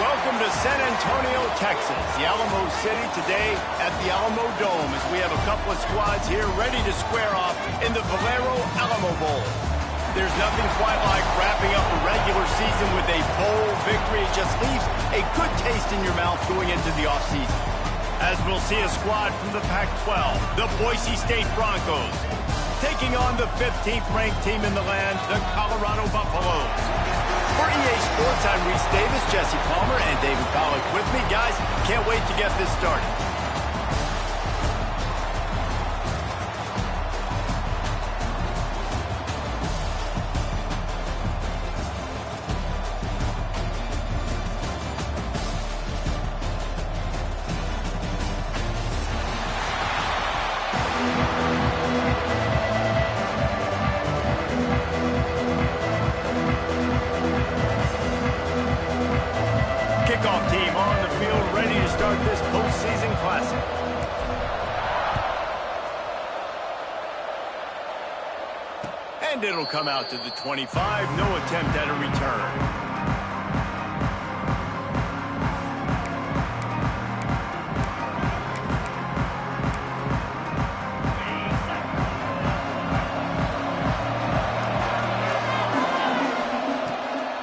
Welcome to San Antonio, Texas, the Alamo City today at the Alamo Dome as we have a couple of squads here ready to square off in the Valero Alamo Bowl. There's nothing quite like wrapping up a regular season with a bowl victory. It just leaves a good taste in your mouth going into the offseason. As we'll see a squad from the Pac-12, the Boise State Broncos, taking on the 15th ranked team in the land, the Colorado Buffaloes. For EA Sports, I'm Reese Davis, Jesse Palmer, and David Pollack with me. Guys, can't wait to get this started. Kickoff team on the field ready to start this postseason classic. And it'll come out to the 25. No attempt at a return.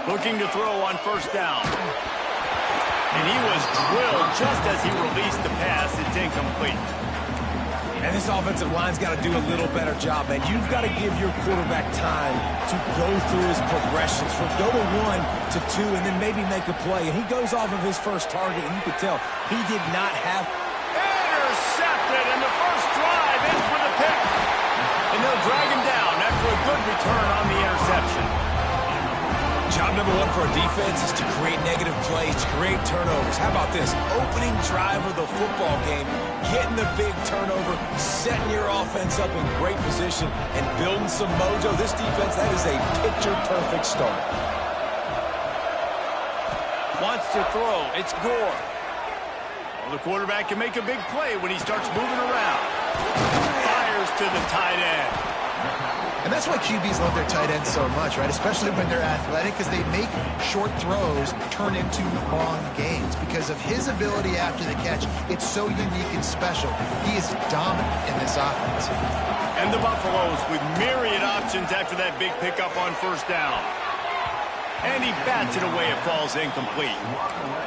Looking to throw on first down. And he was drilled just as he released the pass. It's incomplete. And this offensive line's got to do a little better job, man. You've got to give your quarterback time to go through his progressions from go to 1 to 2 and then maybe make a play. And he goes off of his first target, and you could tell he did not have... Intercepted, and the first drive ends with a pick. And they'll drag him down after a good return on the interception. Job number one for a defense is to create negative plays, to create turnovers. How about this? Opening drive of the football game, getting the big turnover, setting your offense up in great position, and building some mojo. This defense, that is a picture-perfect start. Wants to throw. It's Gore. Well, the quarterback can make a big play when he starts moving around. Fires to the tight end. And that's why QBs love their tight ends so much, right? Especially when they're athletic, because they make short throws turn into long gains. Because of his ability after the catch, it's so unique and special. He is dominant in this offense. And the Buffaloes with myriad options after that big pickup on first down. And he bats it away. It falls incomplete.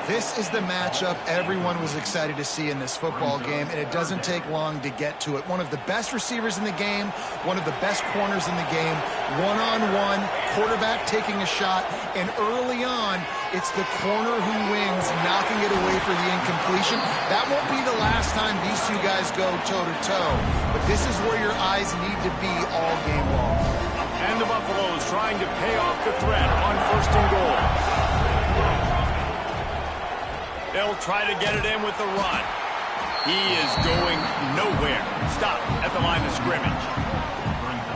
This is the matchup everyone was excited to see in this football game, and it doesn't take long to get to it. One of the best receivers in the game, one of the best corners in the game, one-on-one, quarterback taking a shot, and early on, it's the corner who wins, knocking it away for the incompletion. That won't be the last time these two guys go toe-to-toe, but this is where your eyes need to be all game long. And the Buffaloes trying to pay off the threat on first and goal. They'll try to get it in with the run. He is going nowhere. Stop at the line of scrimmage.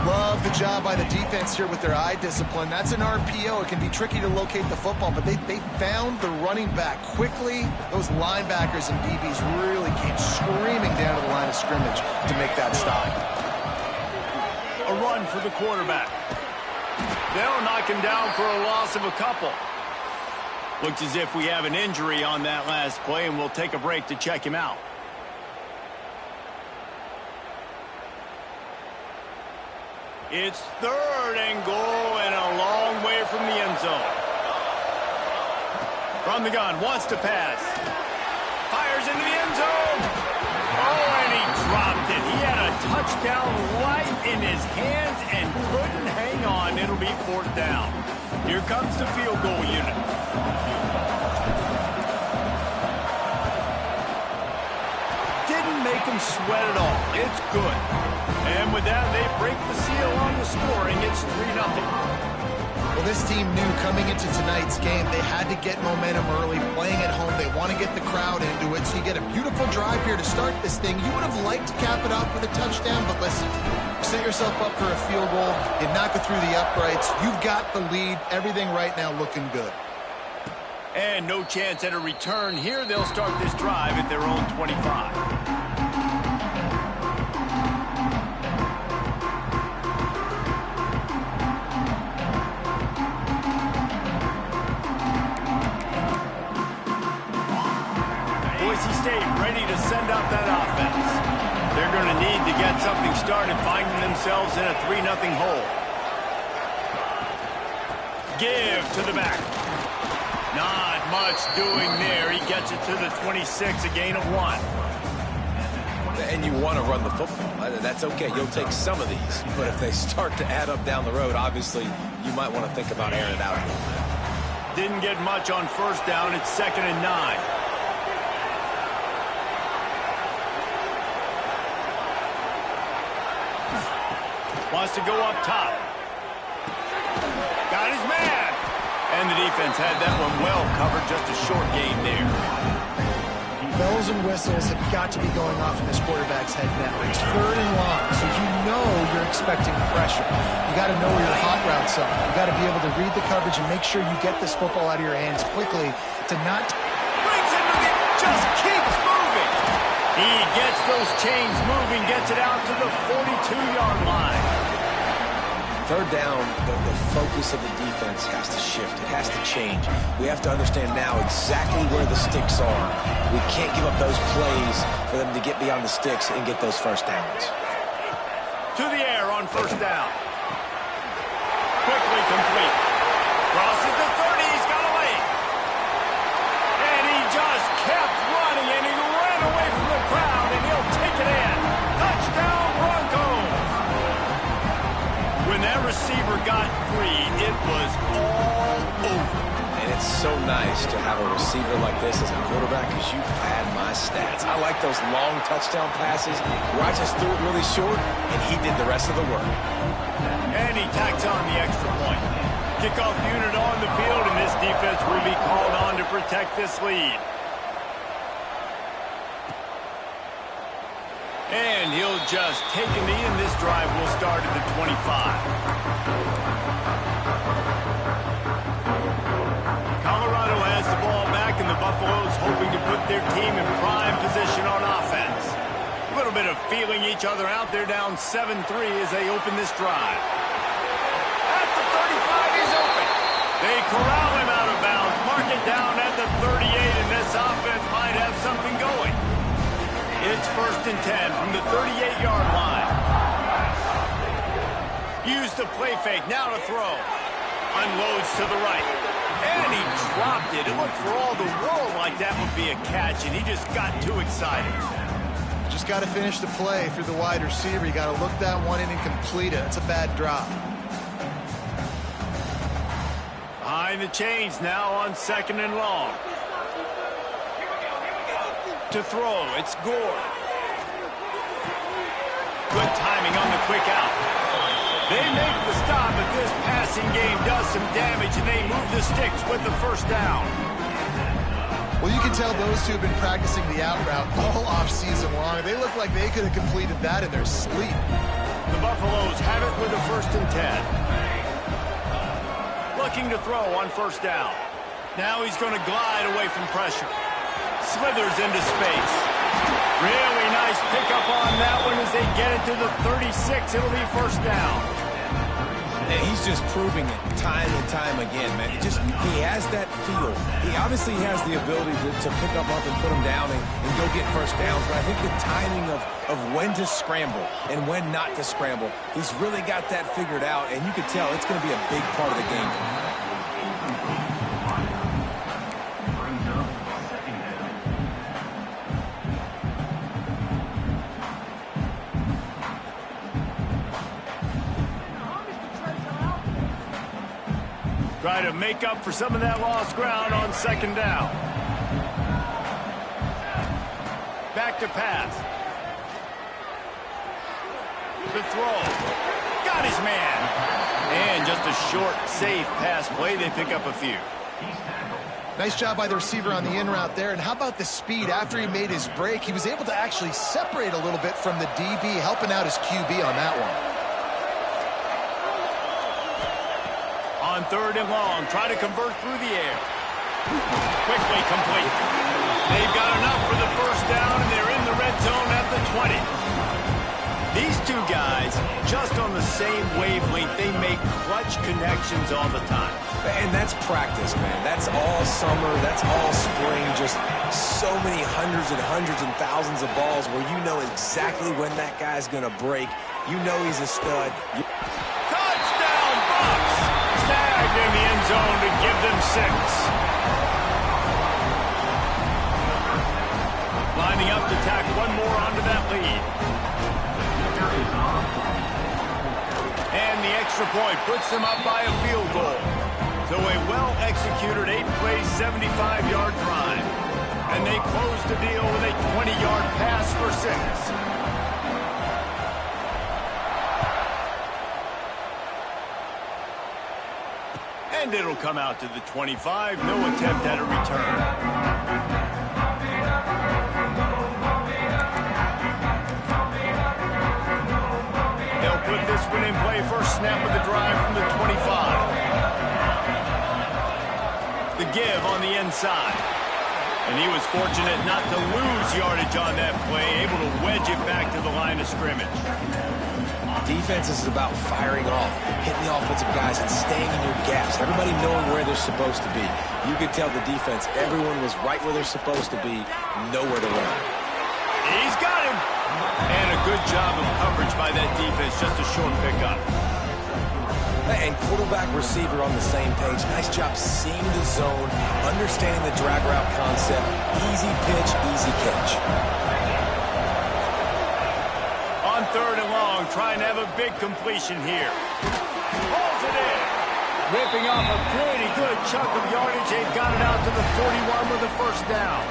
Love the job by the defense here with their eye discipline. That's an RPO. It can be tricky to locate the football, but they found the running back quickly. Those linebackers and DBs really came screaming down to the line of scrimmage to make that stop. A run for the quarterback. They'll knock him down for a loss of a couple. Looks as if we have an injury on that last play, and we'll take a break to check him out. It's third and goal and a long way from the end zone. From the gun, wants to pass. Fires into the end zone. Oh, and he dropped it. He had a touch down right in his hands and couldn't hang on. It'll be 4th down. Here comes the field goal unit. Didn't make him sweat at all. It's good. And with that, they break the seal on the scoring. It's 3-0. Well, this team knew coming into tonight's game they had to get momentum early, playing at home. They want to get the crowd into it, so you get a beautiful drive here to start this thing. You would have liked to cap it off with a touchdown, but listen, you set yourself up for a field goal, you knock it through the uprights, you've got the lead, everything right now looking good. And no chance at a return here. They'll start this drive at their own 25. Boise State ready to send out that offense. They're going to need to get something started, finding themselves in a 3-0 hole. Give to the back. Not much doing there. He gets it to the 26, a gain of 1. And you want to run the football. That's okay. You'll take some of these. But if they start to add up down the road, obviously, you might want to think about airing it out a little bit. Didn't get much on 1st down. It's 2nd and 9. Wants to go up top. Got his man. And the defense had that one well covered. Just a short gain there. Bells and whistles have got to be going off in this quarterback's head now. It's 3rd and long, so you know you're expecting pressure. You got to know where your hot routes are. You got to be able to read the coverage and make sure you get this football out of your hands quickly to not... Brings it to the... Just keeps moving. He gets those chains moving, gets it out to the 42-yard line. 3rd down, the focus of the defense has to shift. It has to change. We have to understand now exactly where the sticks are. We can't give up those plays for them to get beyond the sticks and get those 1st downs. To the air on 1st down. Quickly complete. Crosses the 30. He's got away. And he just kept running, and he ran away from the crowd, and he'll take it in. Touchdown, Broncos. When that receiver got free, it was all over. And it's so nice to have a receiver like this as a quarterback because you pad my stats. I like those long touchdown passes where I just threw it really short, and he did the rest of the work. And he tacks on the extra point. Kickoff unit on the field, and this defense will be called on to protect this lead. And he'll just take a knee, and this drive will start at the 25. Colorado has the ball back, and the Buffaloes hoping to put their team in prime position on offense. A little bit of feeling each other out. They're down 7-3 as they open this drive. At the 35, he's open. They corral him out of bounds, mark it down at the 38, and this offense might have something going. It's 1st and 10 from the 38-yard line. Use the play fake, now to throw. Unloads to the right. And he dropped it. It looked for all the world like that would be a catch, and he just got too excited. Just got to finish the play for the wide receiver. You got to look that one in and complete it. It's a bad drop. Behind the chains now on 2nd and long. To throw, it's Gore. Good timing on the quick out. They make the stop, but this passing game does some damage, and they move the sticks with the 1st down. Well, you can tell those two have been practicing the out route all off-season long. They look like they could have completed that in their sleep. The Buffaloes have it with a 1st and 10. Looking to throw on 1st down. Now he's going to glide away from pressure. Slithers into space. Really nice pickup on that one as they get it to the 36. It'll be 1st down. And he's just proving it time and time again, man. He has that feel. He obviously has the ability to pick up and put him down and go get 1st downs. But I think the timing of when to scramble and when not to scramble, he's really got that figured out. And you can tell it's going to be a big part of the game. Try to make up for some of that lost ground on second down. Back to pass. The throw. Got his man. And just a short, safe pass play. They pick up a few. Nice job by the receiver on the in route there. And how about the speed? After he made his break, he was able to actually separate a little bit from the DB, helping out his QB on that one. On third and long, try to convert through the air. Quickly complete. They've got enough for the first down, and they're in the red zone at the 20. These two guys, just on the same wavelength, they make clutch connections all the time. And that's practice, man. That's all summer. That's all spring. Just so many hundreds and thousands of balls where you know exactly when that guy's going to break. You know he's a stud. Touchdown, Bucks! Snagged in the end zone to give them 6. Lining up to tack one more onto that lead. And the extra point puts them up by a field goal. So a well-executed 8-play, 75-yard drive. And they close the deal with a 20-yard pass for 6. And it'll come out to the 25. No attempt at a return. They'll put this one in play. First snap of the drive from the 25. The give on the inside. And he was fortunate not to lose yardage on that play, able to wedge it back to the line of scrimmage. Defense is about firing off, hitting the offensive guys, and staying in your gaps. Everybody knowing where they're supposed to be. You could tell the defense, everyone was right where they're supposed to be, nowhere to run. He's got him. And a good job of coverage by that defense, just a short pickup. And quarterback receiver on the same page. Nice job seeing the zone, understanding the drag route concept. Easy pitch, easy catch. On third and long, trying to have a big completion here. Pulls it in. Ripping off a pretty good chunk of yardage. They've got it out to the 41 with a first down.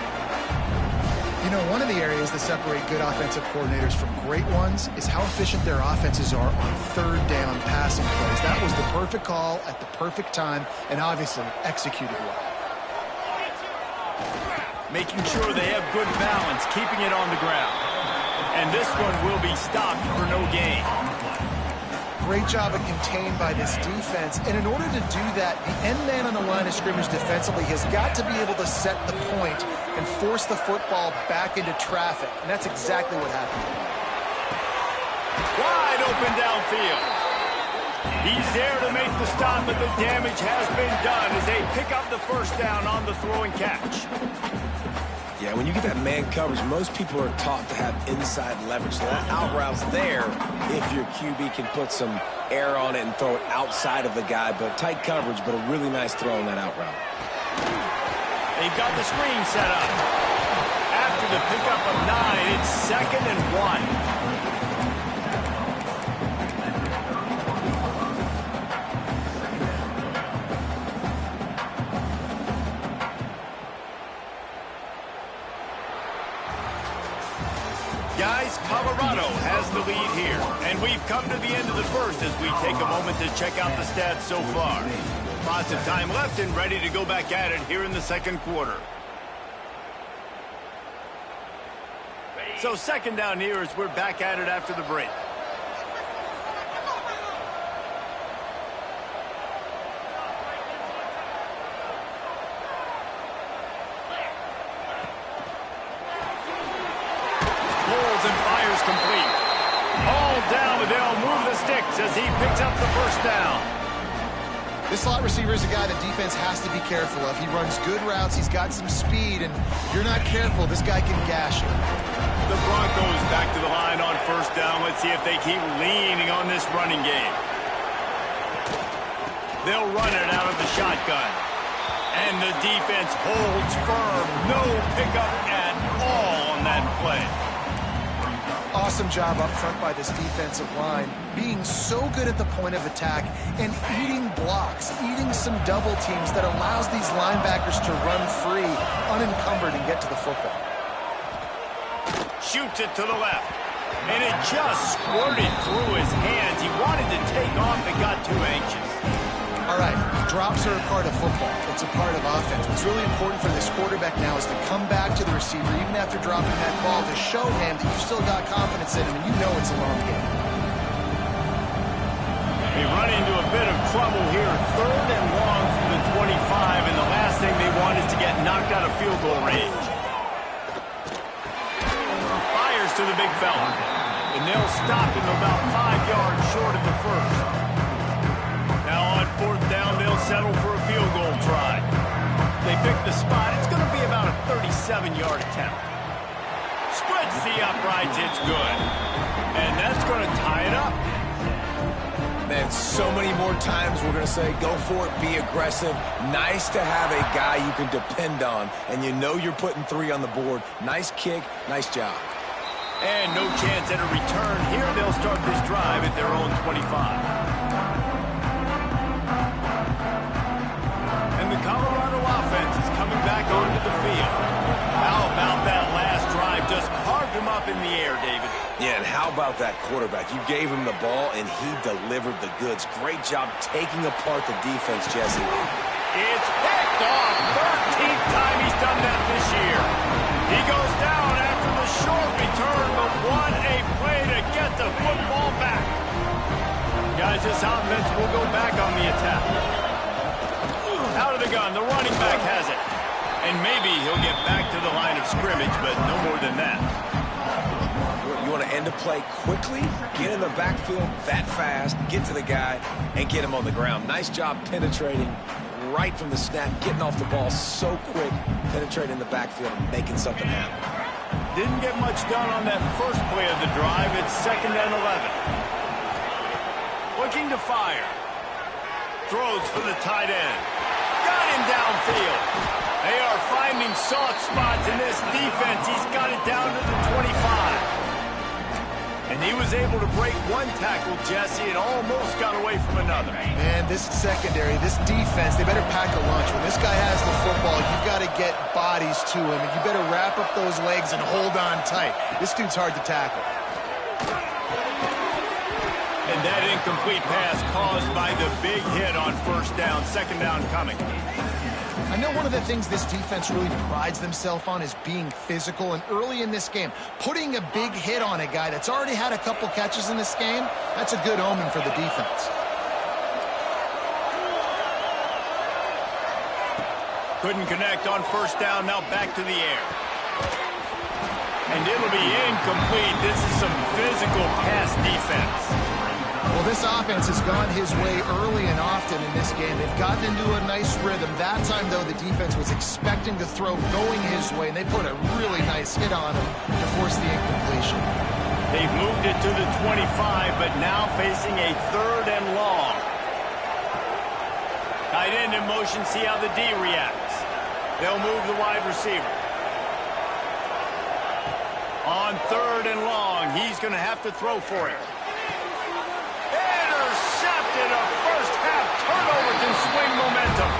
You know, one of the areas that separate good offensive coordinators from great ones is how efficient their offenses are on third down passing plays. That was the perfect call at the perfect time and obviously executed well. Making sure they have good balance, keeping it on the ground. And this one will be stopped for no gain. Great job of contained by this defense. And in order to do that, the end man on the line of scrimmage defensively has got to be able to set the point and force the football back into traffic. And that's exactly what happened. Wide open downfield. He's there to make the stop, but the damage has been done as they pick up the first down on the throw and catch. Yeah, when you get that man coverage, most people are taught to have inside leverage. So that out route's there if your QB can put some air on it and throw it outside of the guy. But tight coverage, but a really nice throw on that out route. They've got the screen set up. After the pickup of 9, it's 2nd and 1. Guys, Colorado has the lead here, and we've come to the end of the first as we take a moment to check out the stats so far. Lots of time left and ready to go back at it here in the second quarter. So second down here as we're back at it after the break. And fires complete. All down, but they'll move the sticks as he picks up the first down. This slot receiver is a guy the defense has to be careful of. He runs good routes. He's got some speed, and if you're not careful, this guy can gash you. The Broncos back to the line on first down. Let's see if they keep leaning on this running game. They'll run it out of the shotgun. And the defense holds firm. No pickup at all on that play. Awesome job up front by this defensive line, being so good at the point of attack and eating blocks, eating some double teams that allows these linebackers to run free, unencumbered, and get to the football. Shoots it to the left, and it just squirted through his hands. He wanted to take off and got too anxious. All right, drops are a part of football. It's a part of offense. What's really important for this quarterback now is to come back to the receiver, even after dropping that ball, to show him that you've still got confidence in him, and you know it's a long game. They run into a bit of trouble here. 3rd and long from the 25, and the last thing they want is to get knocked out of field goal range. Fires to the big fella, and they'll stop him about 5 yards short of the first. Now on 4th down, they'll settle for a field goal try. They pick the spot. It's going to be about a 37-yard attempt. Splits the uprights. It's good. And that's going to tie it up. Man, so many more times we're going to say, go for it, be aggressive. Nice to have a guy you can depend on, and you know you're putting 3 on the board. Nice kick, nice job. And no chance at a return here. They'll start this drive at their own 25. And the Colorado offense is coming back onto the field. How about that last drive? Just carved him up in the air, David. Yeah, and how about that quarterback? You gave him the ball, and he delivered the goods. Great job taking apart the defense, Jesse. It's picked off. 13th time he's done that this year. He goes down after the short return, but what a play to get the football back. Guys, this offense will go back on the attack. Out of the gun, the running back has it. And maybe he'll get back to the line of scrimmage, but no more than that. You want to end a play quickly, get in the backfield that fast, get to the guy, and get him on the ground. Nice job penetrating right from the snap, getting off the ball so quick, penetrating the backfield and making something happen. Didn't get much done on that first play of the drive. It's 2nd and 11. Looking to fire. Throws for the tight end. Got him downfield. They are finding soft spots in this defense. He's got it down to the 25. And he was able to break one tackle, Jesse, and almost got away from another. Man, this secondary, this defense, they better pack a lunch. When this guy has the football, you've got to get bodies to him, and you better wrap up those legs and hold on tight. This dude's hard to tackle. And that incomplete pass caused by the big hit on 1st down, 2nd down coming. I know one of the things this defense really prides themselves on is being physical, and early in this game, putting a big hit on a guy that's already had a couple catches in this game, that's a good omen for the defense. Couldn't connect on 1st down, now back to the air. And it'll be incomplete. This is some physical pass defense. Well, this offense has gone his way early and often in this game. They've gotten into a nice rhythm. That time, though, the defense was expecting the throw going his way, and they put a really nice hit on him to force the incompletion. They've moved it to the 25, but now facing a 3rd and long. Tight end in motion, see how the D reacts. They'll move the wide receiver. On 3rd and long, he's going to have to throw for it. Intercepted. A first-half turnover can swing momentum.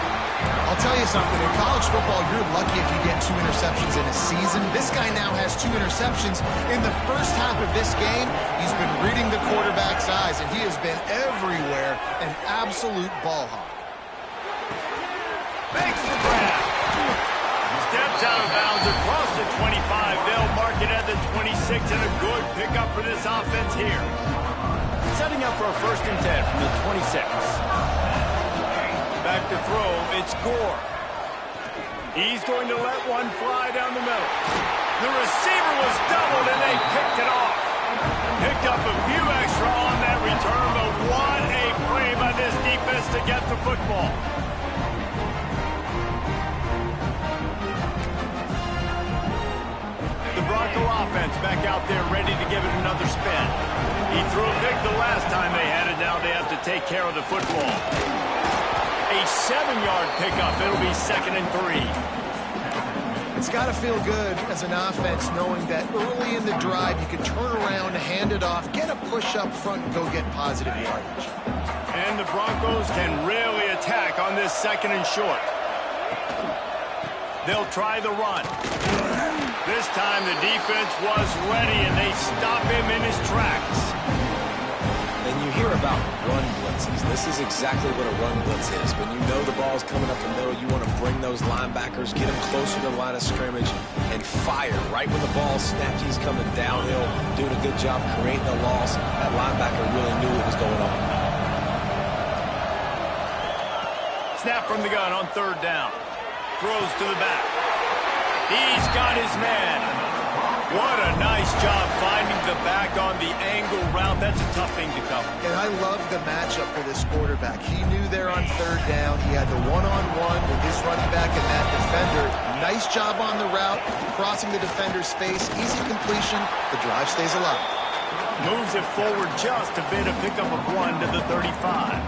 I'll tell you something. In college football, you're lucky if you get 2 interceptions in a season. This guy now has 2 interceptions. In the first half of this game, he's been reading the quarterback's eyes, and he has been everywhere, an absolute ball hawk. Makes the grab. Steps out of bounds across the 25. They'll mark it at the 26, and a good pickup for this offense here. Setting up for a 1st and 10 from the 26. Back to throw, it's Gore. He's going to let one fly down the middle. The receiver was doubled, and they picked it off. Picked up a few extra on that return, but what a play by this defense to get the football. The Bronco offense back out there ready to give it another spin. He threw a pick the last time they had it. Now they have to take care of the football. A 7-yard pickup. It'll be 2nd and 3. It's got to feel good as an offense knowing that early in the drive you can turn around, hand it off, get a push up front, and go get positive yardage. And the Broncos can really attack on this 2nd and short. They'll try the run. This time the defense was ready, and they stop him in his tracks. And you hear about run blitzes. This is exactly what a run blitz is. When you know the ball's coming up the middle, you want to bring those linebackers, get them closer to the line of scrimmage, and fire right when the ball snaps. He's coming downhill, doing a good job creating the loss. That linebacker really knew what was going on. Snap from the gun on 3rd down. Throws to the back. He's got his man. What a nice job finding the back on the angle route. That's a tough thing to cover. And I love the matchup for this quarterback. He knew there on 3rd down. He had the one-on-one with his running back and that defender. Nice job on the route, crossing the defender's face. Easy completion. The drive stays alive. Moves it forward just a bit, a pickup of 1 to the 35.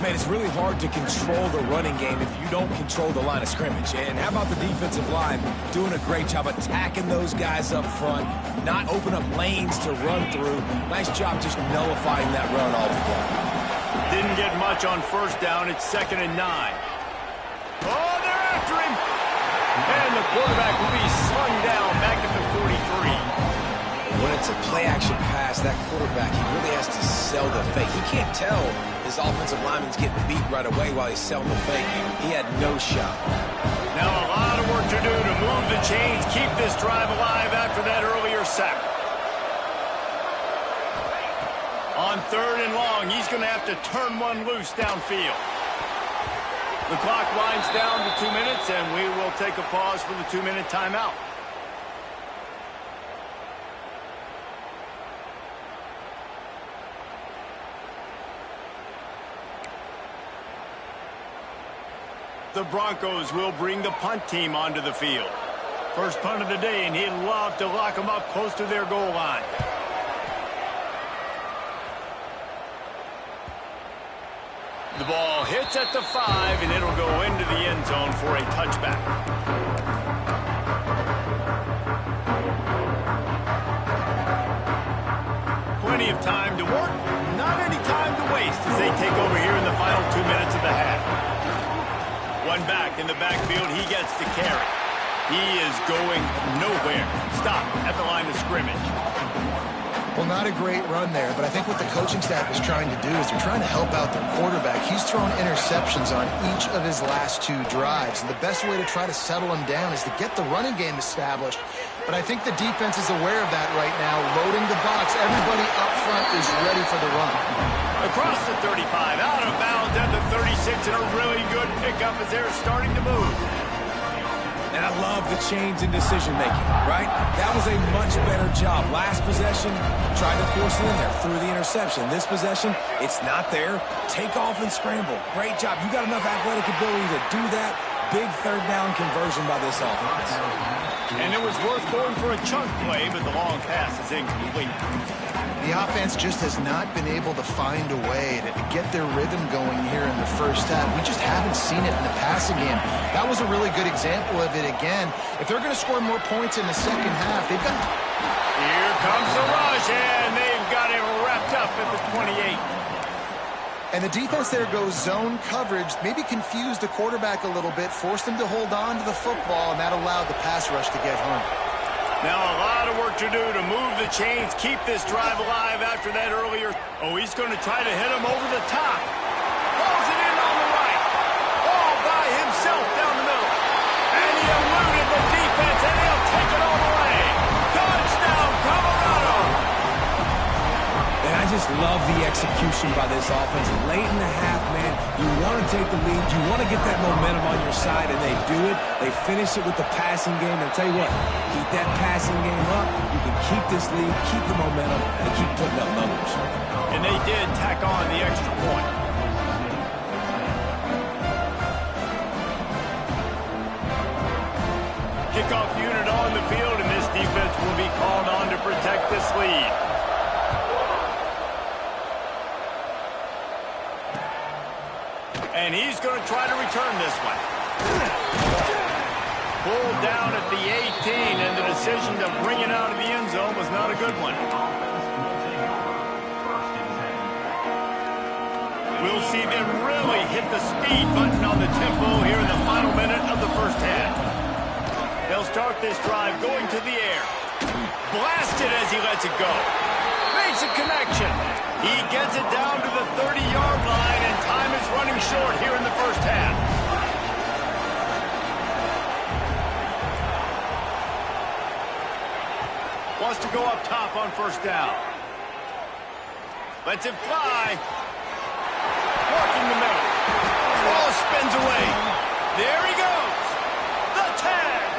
Man, it's really hard to control the running game if you don't control the line of scrimmage. And how about the defensive line doing a great job attacking those guys up front, not open up lanes to run through. Nice job just nullifying that run altogether. Didn't get much on 1st down. It's 2nd and 9. Oh, they're after him. And the quarterback will be slung down back at the 43. When it's a play-action pass, that quarterback, he really has to sell the fake. He can't tell his offensive lineman's getting beat right away while he's selling the fake. He had no shot. Now a lot of work to do to move the chains, keep this drive alive after that earlier sack. On 3rd and long, he's going to have to turn one loose downfield. The clock winds down to 2 minutes, and we will take a pause for the 2-minute timeout. The Broncos will bring the punt team onto the field. First punt of the day, and he'd love to lock them up close to their goal line. The ball hits at the 5, and it'll go into the end zone for a touchback. Plenty of time to work, not any time to waste as they take over here in the final 2 minutes of the half. One back in the backfield, he gets the carry. He is going nowhere. Stop at the line of scrimmage. Well, not a great run there, but I think what the coaching staff is trying to do is they're trying to help out their quarterback. He's thrown interceptions on each of his last 2 drives, and the best way to try to settle him down is to get the running game established. But I think the defense is aware of that right now, loading the box. Everybody up front is ready for the run. Across the 35, out of bounds at the 36, and a really good pickup as they're starting to move. And I love the change in decision-making, right? That was a much better job. Last possession, tried to force it in there, threw the interception. This possession, it's not there. Take off and scramble. Great job. You got enough athletic ability to do that. Big 3rd down conversion by this offense. And it was worth going for a chunk play, but the long pass is incomplete. The offense just has not been able to find a way to get their rhythm going here in the first half. We just haven't seen it in the passing game. That was a really good example of it again. If they're going to score more points in the second half, they've got... Here comes the rush, and they've got him wrapped up at the 28. And the defense there goes zone coverage, maybe confused the quarterback a little bit, forced him to hold on to the football, and that allowed the pass rush to get home. Now a lot of work to do to move the chains, keep this drive alive after that earlier. Oh, he's going to try to hit him over the top. Pulls it in on the right. All by himself down the middle. And he eluded the defense, and he'll take it all the way. Touchdown, Colorado. And I just love the execution by this offense. Late in the half, man, you want to take the lead. You want to get that momentum on your side, and they do it. They finish it with the passing game. And I'll tell you what, keep that passing game up. You can keep this lead, keep the momentum, and keep putting up numbers. And they did tack on the extra point. Kickoff unit on the field, and this defense will be called on to protect this lead. And he's going to try to return this one. pulled down at the 18, and the decision to bring it out of the end zone was not a good one. We'll see them really hit the speed button on the tempo here in the final minute of the first half. They'll start this drive going to the air. Blasted as he lets it go. Makes a connection. He gets it down to the 30-yard line, and time is running short here in the first half. Wants to go up top on first down. Lets it fly. Working the middle. Ball spins away. There he goes. The tag.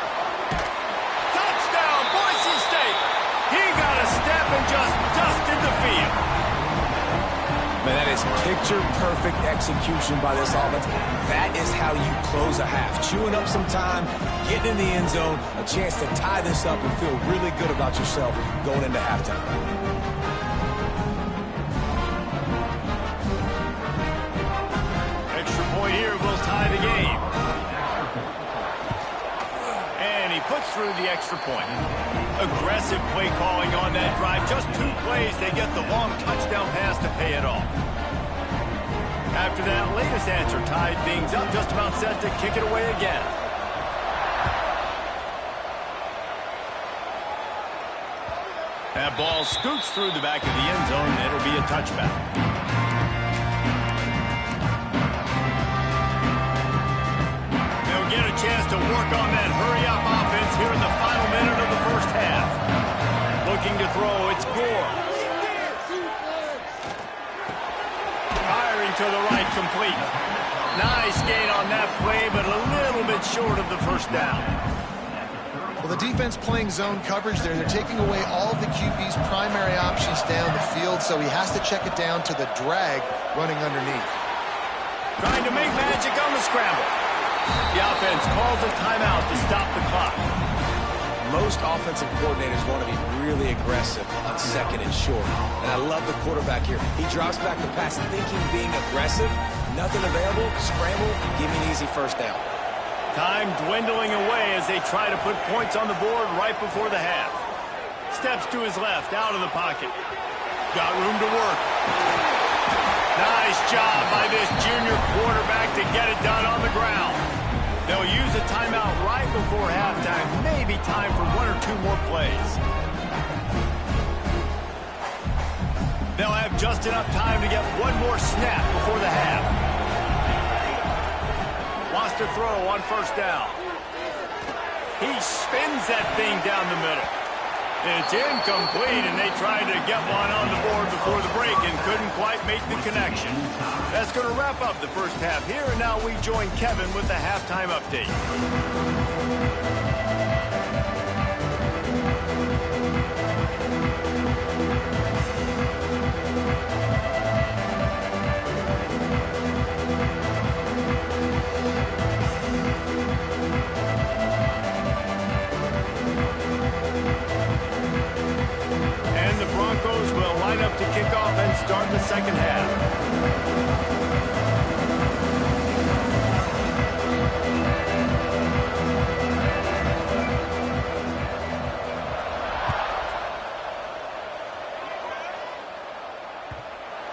Touchdown, Boise State. He got a step and just dusted the field. Man, that is picture-perfect execution by this offense. That is how you close a half. Chewing up some time, getting in the end zone, a chance to tie this up and feel really good about yourself going into halftime. Here will tie the game. And he puts through the extra point. Aggressive play calling on that drive. Just 2 plays, they get the long touchdown pass to pay it off. After that latest answer tied things up, just about set to kick it away again. That ball scoots through the back of the end zone. It'll be a touchback. Get a chance to work on that hurry-up offense here in the final minute of the first half. Looking to throw, it's Gore. Firing to the right, complete. Nice gain on that play, but a little bit short of the first down. Well, the defense playing zone coverage there. They're taking away all of the QB's primary options down the field, so he has to check it down to the drag running underneath. Trying to make magic on the scramble. The offense calls a timeout to stop the clock. Most offensive coordinators want to be really aggressive on second and short. And I love the quarterback here. He drops back the pass thinking being aggressive. Nothing available. Scramble. Give me an easy first down. Time dwindling away as they try to put points on the board right before the half. Steps to his left, out of the pocket. Got room to work. Nice job by this junior quarterback to get it done on the ground. They'll use a timeout right before halftime. Maybe time for 1 or 2 more plays. They'll have just enough time to get 1 more snap before the half. Wants to throw on first down. He spins that thing down the middle. It's incomplete, and they tried to get one on the board before the break and couldn't quite make the connection. That's going to wrap up the first half here, and now we join Kevin with the halftime update. Broncos will line up to kick off and start the second half.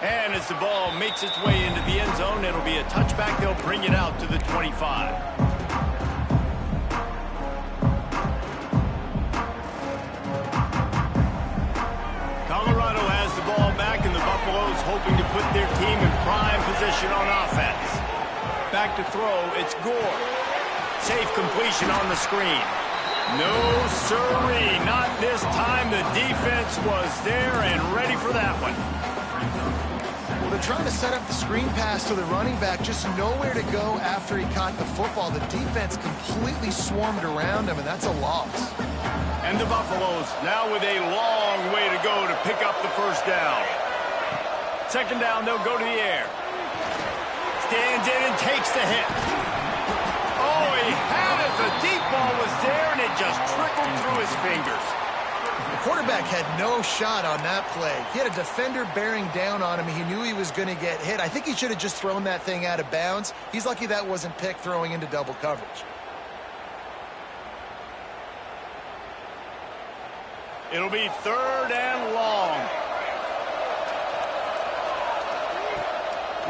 And as the ball makes its way into the end zone, it'll be a touchback. They'll bring it out to the 25. Hoping to put their team in prime position on offense. Back to throw, it's Gore. Safe completion on the screen. No sirree, not this time. The defense was there and ready for that one. Well, they're trying to set up the screen pass to the running back, just nowhere to go after he caught the football. The defense completely swarmed around him, and that's a loss. And the Buffaloes now with a long way to go to pick up the first down. Second down, they'll go to the air. Stands in and takes the hit. Oh, he had it. The deep ball was there, and it just trickled through his fingers. The quarterback had no shot on that play. He had a defender bearing down on him. He knew he was going to get hit. I think he should have just thrown that thing out of bounds. He's lucky that wasn't picked throwing into double coverage. It'll be 3rd and long.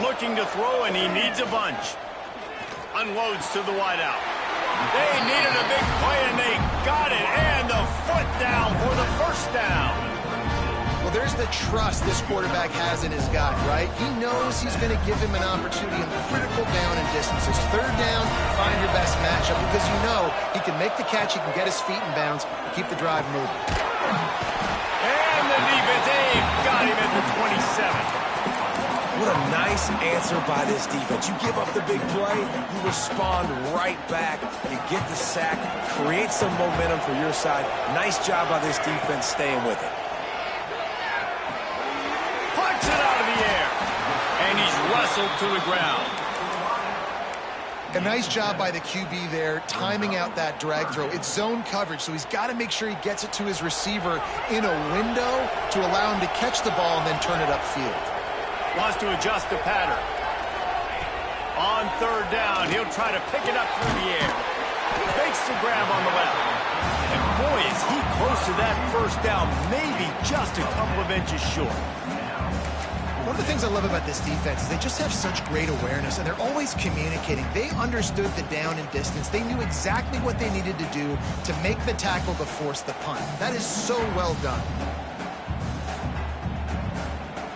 Looking to throw, and he needs a bunch. Unloads to the wideout. They needed a big play, and they got it. And the foot down for the first down. Well, there's the trust this quarterback has in his guy, right? He knows he's going to give him an opportunity in critical down and distances. 3rd down, find your best matchup because you know he can make the catch, he can get his feet in bounds, and keep the drive moving. And the defense, they've got him at the 27. What a nice answer by this defense. You give up the big play, you respond right back, you get the sack, create some momentum for your side. Nice job by this defense staying with it. Plucks it out of the air, and he's wrestled to the ground. A nice job by the QB there, timing out that drag throw. It's zone coverage, so he's got to make sure he gets it to his receiver in a window to allow him to catch the ball and then turn it upfield. Wants to adjust the pattern. On 3rd down, he'll try to pick it up through the air. Makes the grab on the left. And boy, is he close to that first down, maybe just a couple of inches short. One of the things I love about this defense is they just have such great awareness, and they're always communicating. They understood the down and distance. They knew exactly what they needed to do to make the tackle to force the punt. That is so well done.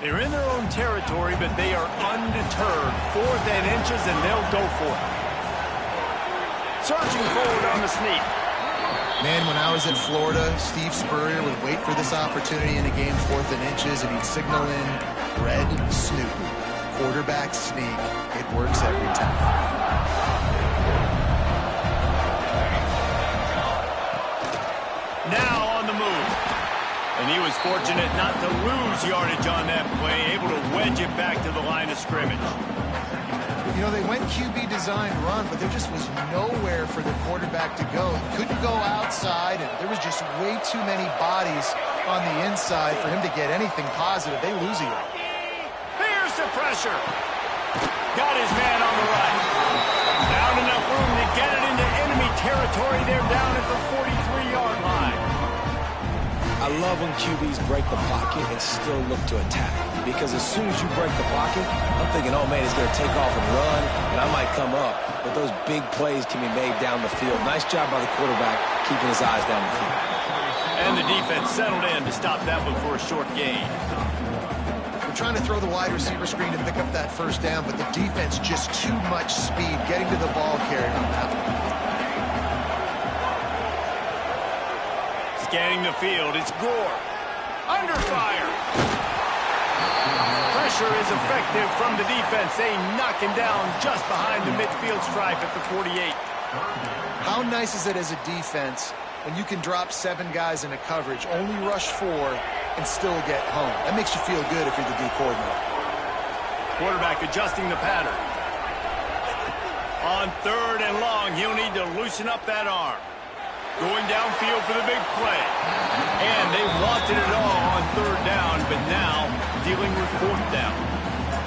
They're in their own territory, but they are undeterred. 4th and inches, and they'll go for it. Searching forward on the sneak. Man, when I was at Florida, Steve Spurrier would wait for this opportunity in a game, 4th and inches, and he'd signal in red snoop. Quarterback sneak. It works every time. Now on the move. And he was fortunate not to lose yardage on that play, able to wedge it back to the line of scrimmage. You know, they went QB designed run, but there just was nowhere for the quarterback to go. He couldn't go outside, and there was just way too many bodies on the inside for him to get anything positive. They lose a yard. Here's the pressure. Got his man on the right. Found enough room to get it into enemy territory. They're down at the 43-yard line. I love when QBs break the pocket and still look to attack. Because as soon as you break the pocket, I'm thinking, oh man, he's going to take off and run, and I might come up. But those big plays can be made down the field. Nice job by the quarterback keeping his eyes down the field. And the defense settled in to stop that one for a short gain. We're trying to throw the wide receiver screen to pick up that first down, but the defense just too much speed getting to the ball carrier on that one. Scanning the field, it's Gore. Under fire. Pressure is effective from the defense. They knock him down just behind the midfield stripe at the 48. How nice is it as a defense when you can drop 7 guys in a coverage, only rush 4, and still get home? That makes you feel good if you're the D coordinator. Quarterback adjusting the pattern. On 3rd and long, he'll need to loosen up that arm. Going downfield for the big play. And they wanted it all on 3rd down, but now dealing with 4th down.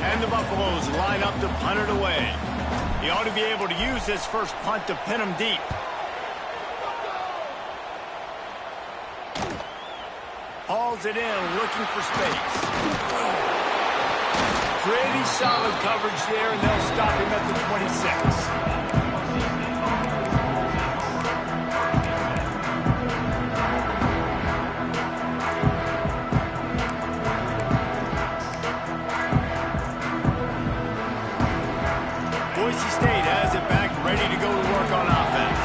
And the Buffaloes line up to punt it away. He ought to be able to use this first punt to pin him deep. Hauls it in, looking for space. Pretty solid coverage there, and they'll stop him at the 26. Boise State has it back, ready to go to work on offense.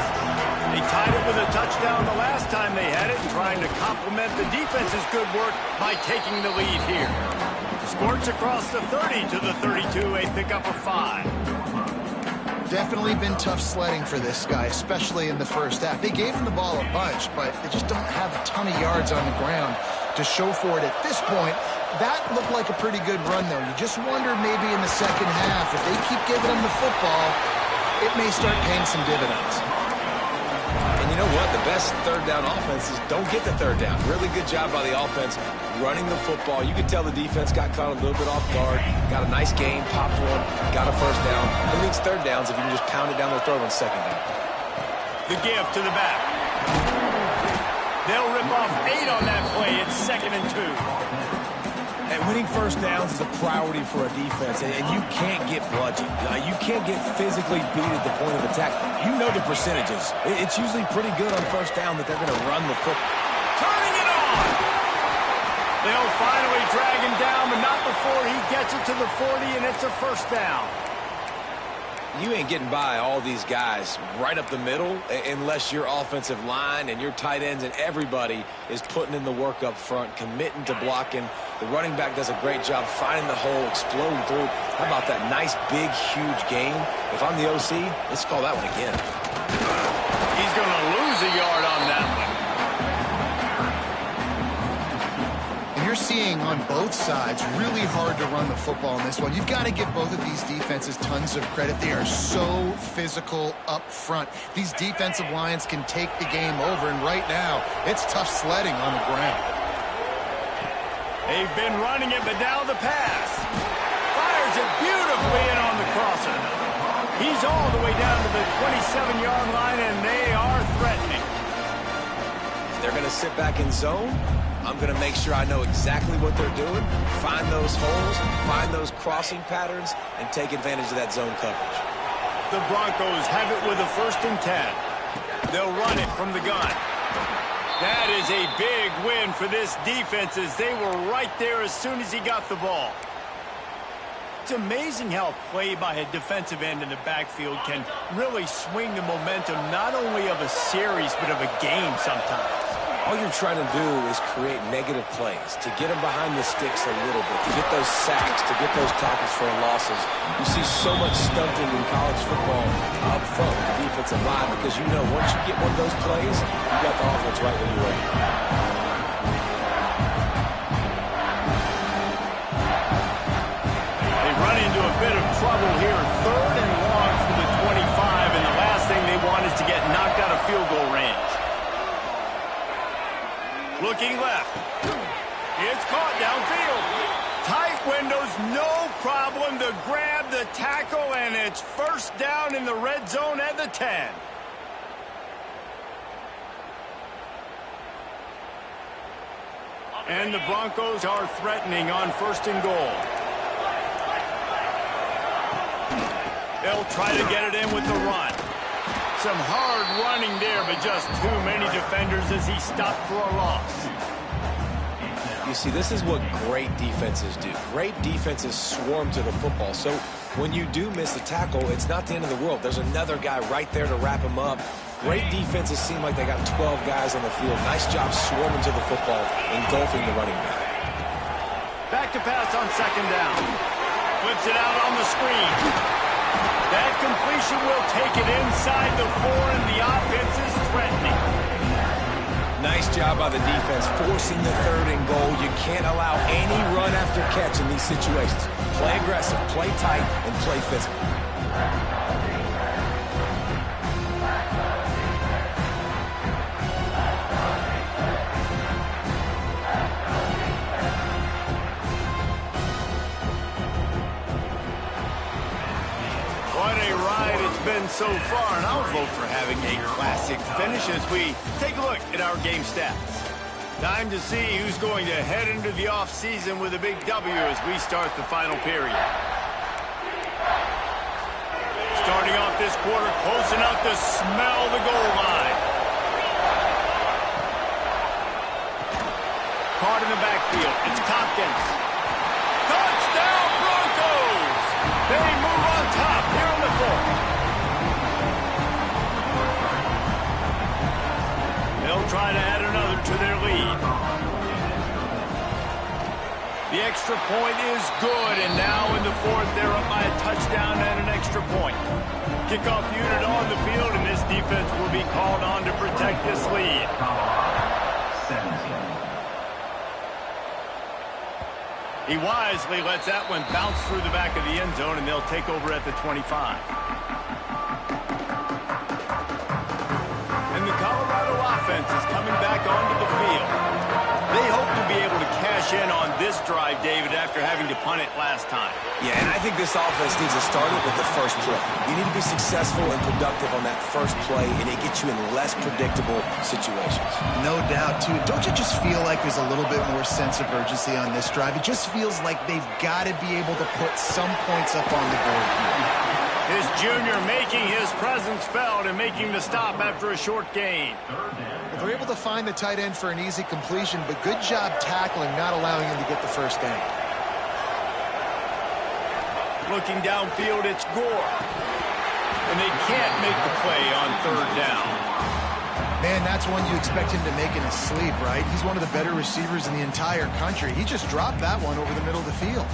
They tied it with a touchdown the last time they had it, trying to complement the defense's good work by taking the lead here. Sports across the 30 to the 32, a pickup of 5. Definitely been tough sledding for this guy, especially in the first half. They gave him the ball a bunch, but they just don't have a ton of yards on the ground to show for it at this point. That looked like a pretty good run, though. You just wonder maybe in the second half, if they keep giving him the football, it may start paying some dividends. And you know what? The best 3rd down offenses don't get the 3rd down. Really good job by the offense running the football. You could tell the defense got caught a little bit off guard. Got a nice game, popped one, got a first down. Who needs 3rd downs if you can just pound it down their throat on 2nd down? The give to the back. They'll rip off 8 on that And winning first downs is a priority for a defense, and you can't get bludgeoned. You can't get physically beat at the point of attack. You know the percentages. It's usually pretty good on first down that they're going to run the football. Turning it on! They'll finally drag him down, but not before he gets it to the 40, and it's a first down. You ain't getting by all these guys right up the middle unless your offensive line and your tight ends and everybody is putting in the work up front, committing to blocking. The running back does a great job finding the hole, exploding through. How about that nice, big, huge game? If I'm the OC, let's call that one again. He's going to lose a yard on that one. You're seeing on both sides really hard to run the football in this one. You've got to give both of these defenses tons of credit. They are so physical up front. These defensive lines can take the game over, and right now it's tough sledding on the ground. They've been running it, but now the pass. Fires it beautifully in on the crosser. He's all the way down to the 27-yard line, and they are threatening. If they're going to sit back in zone, I'm going to make sure I know exactly what they're doing, find those holes, find those crossing patterns, and take advantage of that zone coverage. The Broncos have it with a 1st and 10. They'll run it from the gun. That is a big win for this defense as they were right there as soon as he got the ball. It's amazing how play by a defensive end in the backfield can really swing the momentum not only of a series but of a game sometimes. All you're trying to do is create negative plays, to get them behind the sticks a little bit, to get those sacks, to get those tackles for losses. You see so much stunting in college football up front with the defensive line because you know once you get one of those plays, you got the offense right when you're ready. They run into a bit of trouble here. 3rd and long for the 25, and the last thing they want is to get knocked out of field goal range. Looking left. It's caught downfield. Tight windows, no problem to grab the tackle, and it's first down in the red zone at the 10. And the Broncos are threatening on 1st and goal. They'll try to get it in with the run. Some hard running there, but just too many defenders as he stopped for a loss. You see, this is what great defenses do. Great defenses swarm to the football. So when you do miss a tackle, it's not the end of the world. There's another guy right there to wrap him up. Great defenses seem like they got 12 guys on the field. Nice job swarming to the football, engulfing the running back. Back to pass on 2nd down. Flips it out on the screen. That completion will take it inside the 4, and the offense is threatening. Nice job by the defense, forcing the 3rd and goal. You can't allow any run after catch in these situations. Play aggressive, play tight, and play physical. What a ride it's been so far, and I'll vote for having a classic finish as we take a look at our game stats. Time to see who's going to head into the offseason with a big W as we start the final period. Starting off this quarter close enough to smell the goal line. Caught in the backfield. It's Tompkins. Touchdown Broncos! They move on top here on the 4th. They'll try to add another to their lead. The extra point is good, and now in the 4th, they're up by a touchdown and an extra point. Kickoff unit on the field, and this defense will be called on to protect this lead. He wisely lets that one bounce through the back of the end zone, and they'll take over at the 25. And the Colorado offense is coming back onto the field. They hope to be able to cash in on this drive, David, after having to punt it last time. Yeah, and I think this offense needs to start it with the first play. You need to be successful and productive on that first play, and it gets you in less predictable situations. No doubt, too. Don't you just feel like there's a little bit more sense of urgency on this drive? It just feels like they've got to be able to put some points up on the board here. His junior making his presence felt and making the stop after a short gain. They're able to find the tight end for an easy completion, but good job tackling, not allowing him to get the first down. Looking downfield, it's Gore. And they can't make the play on third down. Man, that's one you expect him to make in his sleep, right? He's one of the better receivers in the entire country. He just dropped that one over the middle of the field.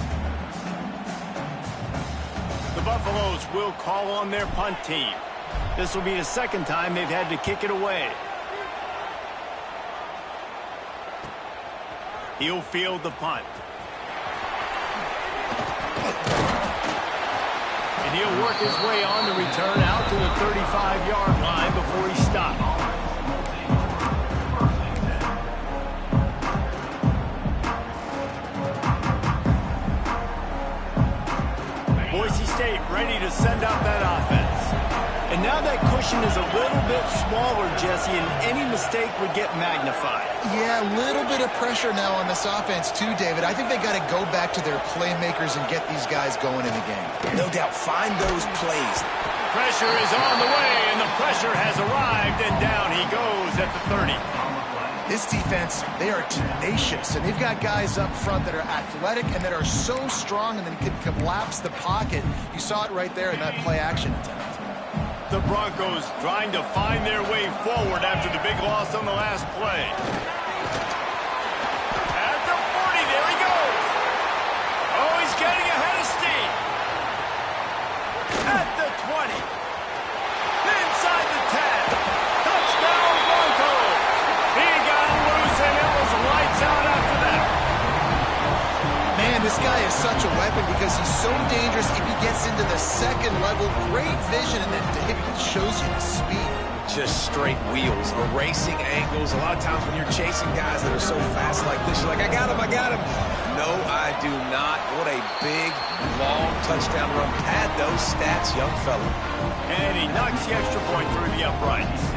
The Buffaloes will call on their punt team. This will be the second time they've had to kick it away. He'll field the punt. And he'll work his way on the return out to the 35-yard line before he stops. Boise State ready to send out that offense. And now that cushion is a little bit smaller, Jesse, and any mistake would get magnified. Yeah, a little bit of pressure now on this offense too, David. I think they got to go back to their playmakers and get these guys going in the game. No doubt, find those plays. Pressure is on the way, and the pressure has arrived, and down he goes at the 30. This defense, they are tenacious, and they've got guys up front that are athletic and that are so strong and then can collapse the pocket. You saw it right there in that play-action attempt. The Broncos trying to find their way forward after the big loss on the last play. At the 40, there he goes. Oh, he's getting ahead of steam. At the 20. Inside the 10. Touchdown, Broncos. He got loose, and it was lights out after that. Man, this guy is such a weapon because he's so dangerous if he gets into the second level. Great vision, and then he shows you the speed. Just straight wheels, erasing angles. A lot of times when you're chasing guys that are so fast like this, you're like, I got him, I got him. No, I do not. What a big, long touchdown run. Pad those stats, young fella. And he knocks the extra point through the uprights.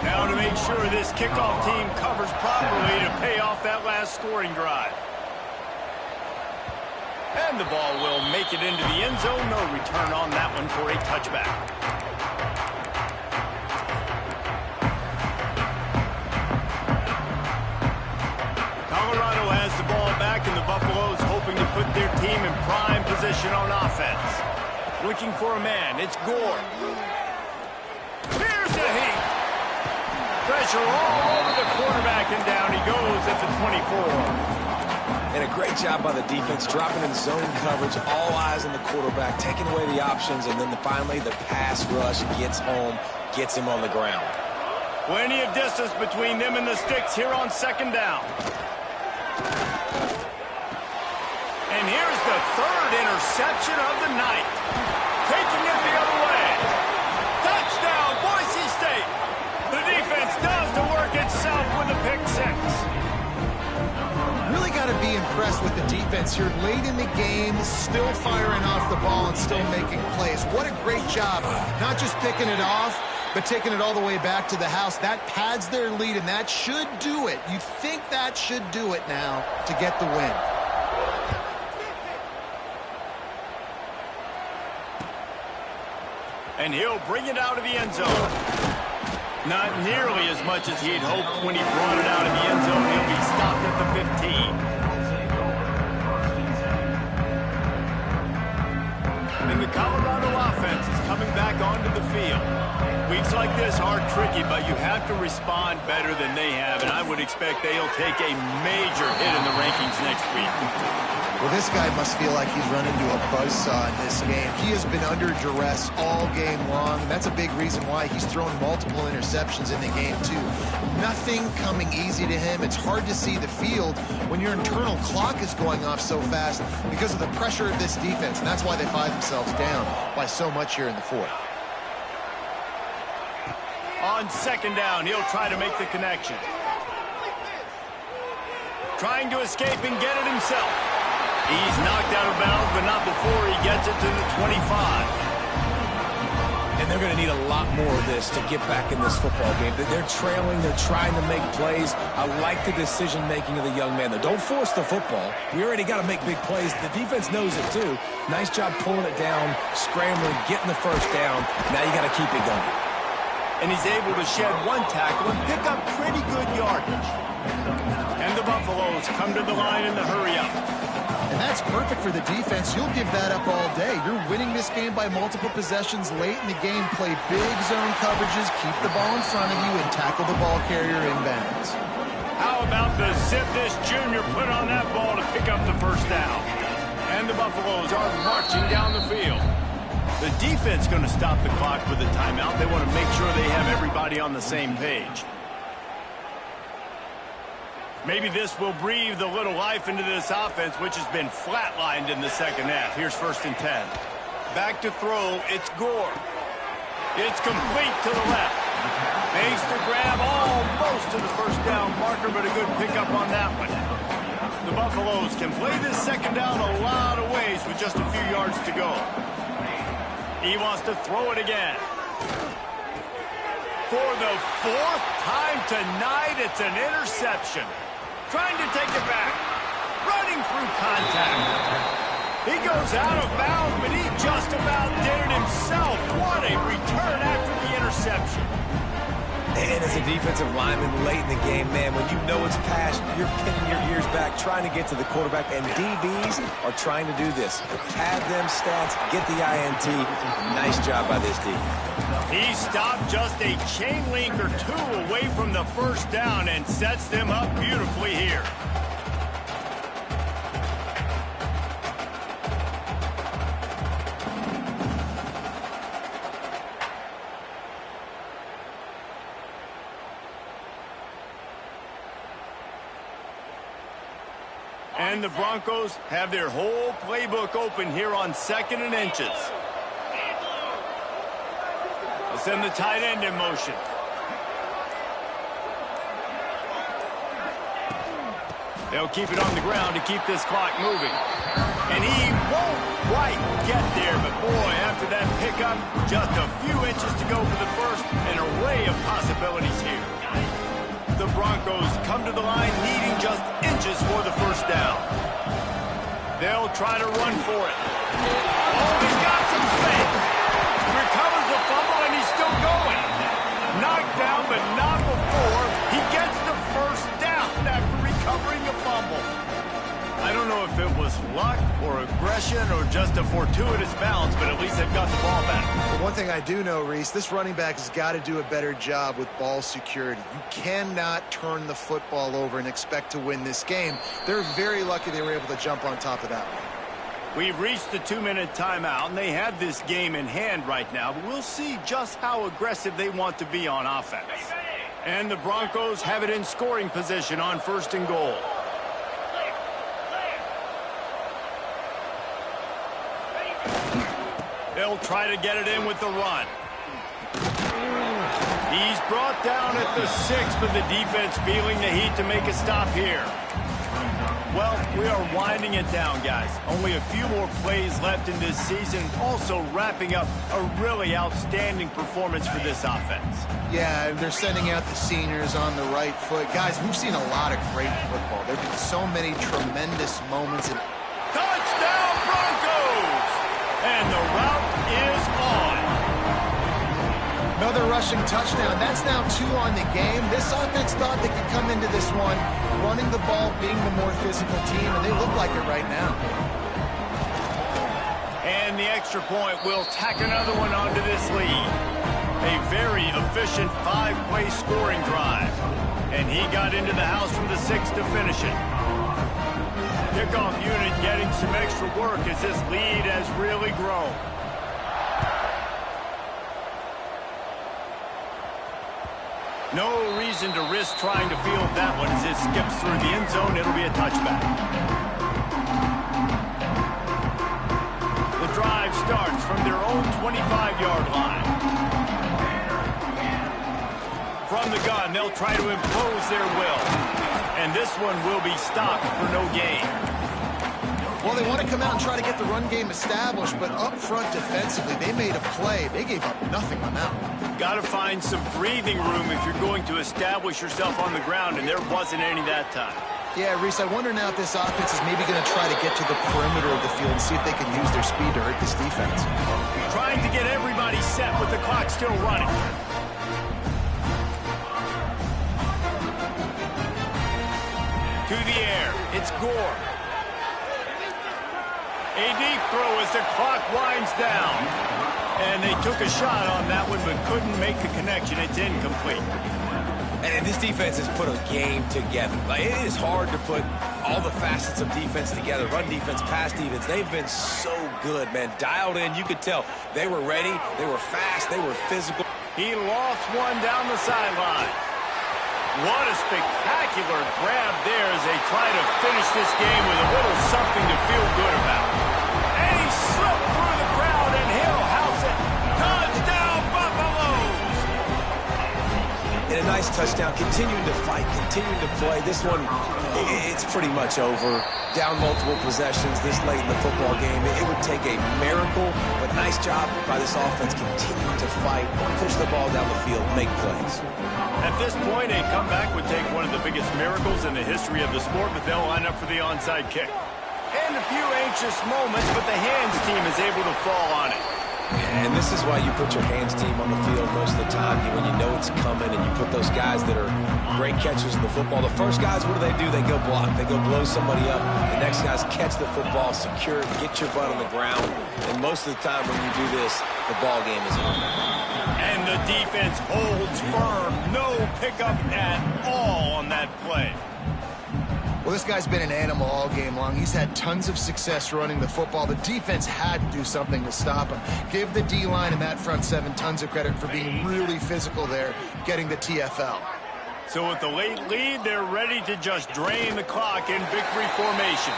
Now to make sure this kickoff team covers properly to pay off that last scoring drive. And the ball will make it into the end zone. No return on that one for a touchback. Colorado has the ball back, and the Buffaloes hoping to put their team in prime position on offense. Looking for a man. It's Gore. Here's the heat. Pressure all over the quarterback, and down he goes at the 24. And a great job by the defense, dropping in zone coverage, all eyes on the quarterback, taking away the options, and then finally the pass rush gets home, gets him on the ground. Plenty of distance between them and the sticks here on second down. And here's the third interception of the night. Taking it the other way. Touchdown, Boise State. The defense does the work itself with a pick six. Really got to be impressed with the defense here late in the game, still firing off the ball and still making plays. What a great job, not just picking it off, but taking it all the way back to the house. That pads their lead, and that should do it. You think that should do it now to get the win. And he'll bring it out of the end zone. Not nearly as much as he'd hoped when he brought it out of the end zone. He'll be stopped at the 15. And the Colorado offense is coming back onto the field. Weeks like this are tricky, but you have to respond better than they have, and I would expect they'll take a major hit in the rankings next week. Well, this guy must feel like he's run into a buzzsaw in this game. He has been under duress all game long. That's a big reason why he's thrown multiple interceptions in the game, too. Nothing coming easy to him. It's hard to see the field when your internal clock is going off so fast because of the pressure of this defense, and that's why they find themselves down by so much here in the fourth. On second down, he'll try to make the connection. trying to escape and get it himself. He's knocked out of bounds, but not before he gets it to the 25. And they're going to need a lot more of this to get back in this football game. They're trailing. They're trying to make plays. I like the decision-making of the young man, though. Don't force the football. We already got to make big plays. The defense knows it, too. Nice job pulling it down, scrambling, getting the first down. Now you got to keep it going. And he's able to shed one tackle and pick up pretty good yardage. And the Buffaloes come to the line in the hurry-up. And that's perfect for the defense. You'll give that up all day. You're winning this game by multiple possessions late in the game. Play big zone coverages, keep the ball in front of you, and tackle the ball carrier inbounds. How about the zip this junior put on that ball to pick up the first down? And the Buffaloes are marching down the field. The defense going to stop the clock with a timeout. They want to make sure they have everybody on the same page. Maybe this will breathe a little life into this offense, which has been flatlined in the second half. Here's 1st and 10. Back to throw. It's Gore. It's complete to the left. Makes the grab almost to the first down marker, but a good pickup on that one. The Buffaloes can play this second down a lot of ways with just a few yards to go. He wants to throw it again. For the 4th time tonight, it's an interception. Trying to take it back. Running through contact. He goes out of bounds, but he just about did it himself. What a return after the interception. And as a defensive lineman late in the game, man, when you know it's past, you're pinning your ears back, trying to get to the quarterback, and DBs are trying to do this. Pad them stats, get the INT. Nice job by this defense. He stopped just a chain link or two away from the first down and sets them up beautifully here. And the Broncos have their whole playbook open here on 2nd and inches. They'll send the tight end in motion. They'll keep it on the ground to keep this clock moving. And he won't quite get there, but boy, after that pickup, just a few inches to go for the first, an array of possibilities here. The Broncos come to the line needing just inches for the first down. They'll try to run for it. Oh, he's got some space. Recovers the fumble, and he's still going. Knocked down, but not before he gets the first down after recovering a fumble. I don't know if it was luck or aggression or just a fortuitous bounce, but at least they've got the ball back. Well, one thing I do know, Reese, this running back has got to do a better job with ball security. You cannot turn the football over and expect to win this game. They're very lucky they were able to jump on top of that one. We've reached the 2-minute timeout, and they have this game in hand right now, but we'll see just how aggressive they want to be on offense. And the Broncos have it in scoring position on 1st and goal. They'll try to get it in with the run. He's brought down at the 6, but the defense feeling the heat to make a stop here. Well, we are winding it down, guys. Only a few more plays left in this season. Also wrapping up a really outstanding performance for this offense. Yeah, they're sending out the seniors on the right foot. Guys, we've seen a lot of great football. There have been so many tremendous moments. Touchdown, Broncos! And the route is on. Another rushing touchdown. That's now 2 on the game. This offense thought they could come into this one running the ball, being the more physical team, and they look like it right now. And the extra point will tack another one onto this lead. A very efficient 5-play scoring drive. And he got into the house from the 6 to finish it. Kickoff unit getting some extra work as this lead has really grown. No reason to risk trying to field that one as it skips through the end zone. It'll be a touchback. The drive starts from their own 25-yard line. From the gun, they'll try to impose their will. And this one will be stopped for no gain. Well, they want to come out and try to get the run game established, but up front defensively, they made a play. They gave up nothing on that one. Got to find some breathing room if you're going to establish yourself on the ground, and there wasn't any that time. Yeah, Reese, I wonder now if this offense is maybe going to try to get to the perimeter of the field and see if they can use their speed to hurt this defense. Trying to get everybody set with the clock still running. To the air, it's Gore. A deep throw as the clock winds down. And they took a shot on that one, but couldn't make the connection. It's incomplete. And this defense has put a game together. Like, it is hard to put all the facets of defense together. Run defense, pass defense. They've been so good, man. Dialed in, you could tell. They were ready, they were fast, they were physical. He lost one down the sideline. What a spectacular grab there as they try to finish this game with a little something to feel good about. And he slipped through the crowd, and he'll house it. Touchdown, Buffaloes! And a nice touchdown, continuing to fight, continuing to play. This one, it's pretty much over. Down multiple possessions this late in the football game. It would take a miracle, but nice job by this offense continuing to fight, push the ball down the field, make plays. At this point, a comeback would take one of the biggest miracles in the history of the sport, but they'll line up for the onside kick. And a few anxious moments, but the hands team is able to fall on it. And this is why you put your hands team on the field most of the time, when you know it's coming, and you put those guys that are great catchers of the football. The first guys, what do? They go block. They go blow somebody up. The next guys catch the football, secure it, get your butt on the ground. And most of the time when you do this, the ball game is over. And the defense holds firm. No pickup at all on that play. Well, this guy's been an animal all game long. He's had tons of success running the football. The defense had to do something to stop him. Give the D-line and that front seven tons of credit for being really physical there, getting the TFL. So with the late lead, they're ready to just drain the clock in victory formation.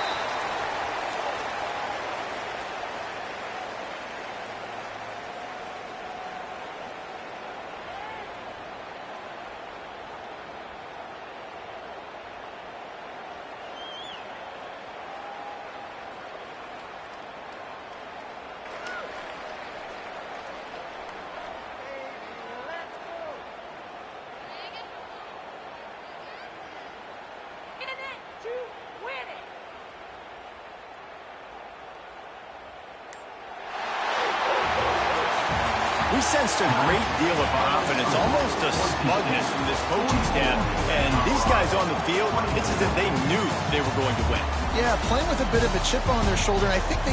We sensed a great deal of confidence, almost a smugness from this coaching staff. And these guys on the field, it's as if they knew they were going to win. Yeah, playing with a bit of a chip on their shoulder. I think they